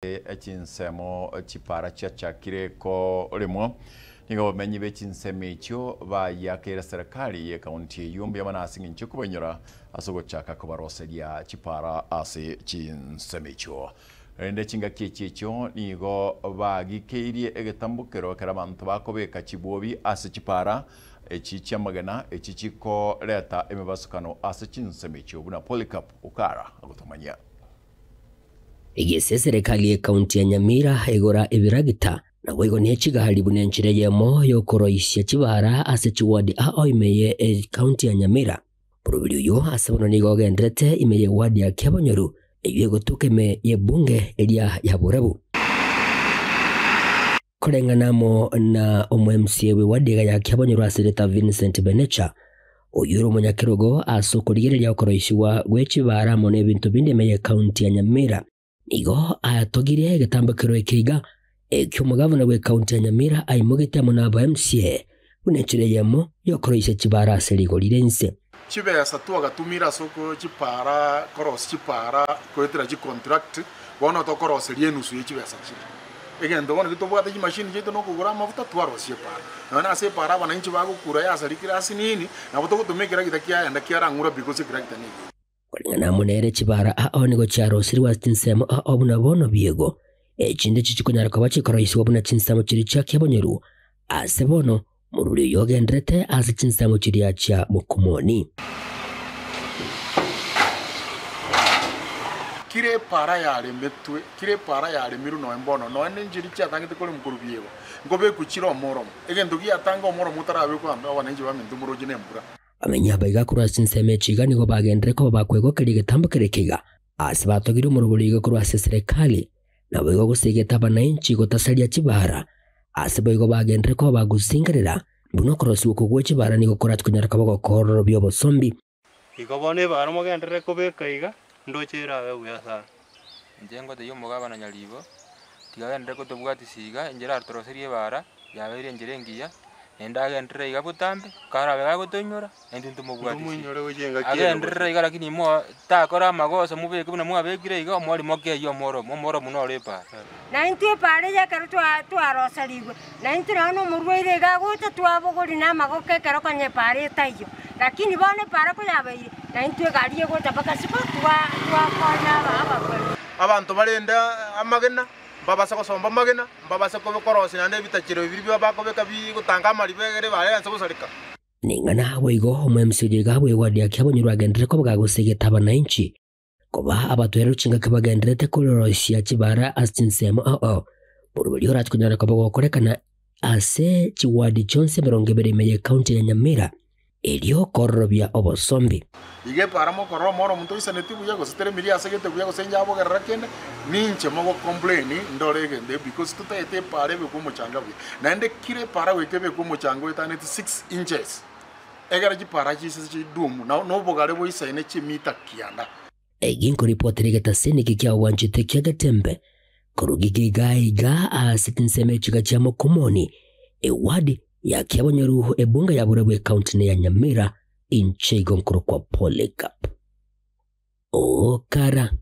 Echinsemo chipara chakire ko remo nigo menyi bechinseme icho ba yakera serikali ye kaunti yumbi manasi ngincho kubanyura asogo chaka kubaroseria chipara ase chinseme icho rende chinga kichicho nigo ba gikeirie egetambukero karabantu bakobeka chibobi ase chipara echicha magana echichiko leta emebasukano ase chinseme icho buna Polycarp Ukara agotomanya igese serikali ya kaunti ya Nyamira igora ibiragita na wego ni chigahali bunenchire yemo yokoroisya chibara ase chiwadi oimeye kaunti ya Nyamira purubiri yo asabono nigo gendrete imeye wadi ya Kyabonyoru eyego tukeme ye bunge elia ya Burabu korenganamo na omwemsie we wadi ya Kyabonyoru asereta Vincent Benecha oyuro munyakirogo asokorigereria okoroishiwa gwechibara mone bintu binde meye kaunti ya Nyamira nigo atogire gatambakiro ekiga ekyomugavana we kaunti ya Nyamira aimugite munaba MCA unechire yemo yokoroise chibara serigolirense chibesa tu agatumira soko chipara koros chipara koetera chi contract bono to koros rienusu yechibesa chire egendo bono kitobwate chi machine jeto no kugura mafuta twarosie para na se para bananchi bagukura ya sarikira asinini na boto kutumikira kitakia enda kiarangura because kira kitani na munere chibara nigo charo siriwa tinsemo obuna bono biego chinde chichikonyara kwa chikoroisi wabuna chinsamo chiri cha Kyabonyoru ase bono muruli yogendrete ase chinsamo chiri acha mukumoni kire para yale metwe kire para yale miru no embono no ene njiri cha tangite kole mukuru biego ngobe kuchiro moro egendo gi atanga moro mutarabe kwa ndo abanenji bamindumuro jine mbura amenya baiga kura sinseme chiga nigo bagendre ko bakwego kerige tambukerekiga asibatogire umuruburiga kuri ase serikali na baigo gusigeta bananchi gotasalia chibara asibaigo bagendre ko bagusingerera buno korosi ukugwe chibara nigo korat kunyara kabako kororo byobo sombi igobone bara mogendre ko bekaiga ndochera we uyasa njengo te yomugaba na nyalibo tigagendre ko tobwati siga njera artroserie bara yabeire njerengiya enda entre iga butambe karabe ga gutonyora endintu mubwati munyore ujenga kire andre iga lakini mo ta kora magoso mubeke buna mwabekire iga mwali moke yo moro muno lepa na intu pare ya karutu arosaligo na intu no murweire ga guta twabogori na magoke karo kanye pare tayo lakini bone para ko yabeire na intu gariye guta bakasiko twakona baba abantu barenda amagena babasa kosomba magena babasa ko korosi nande bitachiro bibiri babakobeka bigutanga maribegere barenze gusarika ningana weigo omwemsije gabwe wadi ya Kyabonyoru agendere ko bwagusegeta abananchi koba abatwero chinga kabagendrete kolorosia chibara asinsemo burubiri ora tkunyara ko bakorekana ase chiwadi chonse berongebere meye kaunti ya Nyamira elio korobia obosombi ige para mo korro moro muntu isaneti buya go sitere miri asegete buya go senja abo garrakene ninche mo complain ndorege de because tutete pare be ko mochanga buya nande kire para wekebe ko mochango etaneti 6 inches egara ji para ji sisi dumu no bogare bo isane chi mita kianda egin ko reportere geta seniki kya wanjite kya gatembe korugige gaiga asikinseme chiga cha mokomoni ewadi ya Kyabonyoru ebunga ya Burabu kaunti ya Nyamira inchego nkuru kwa Polycarp Ukara.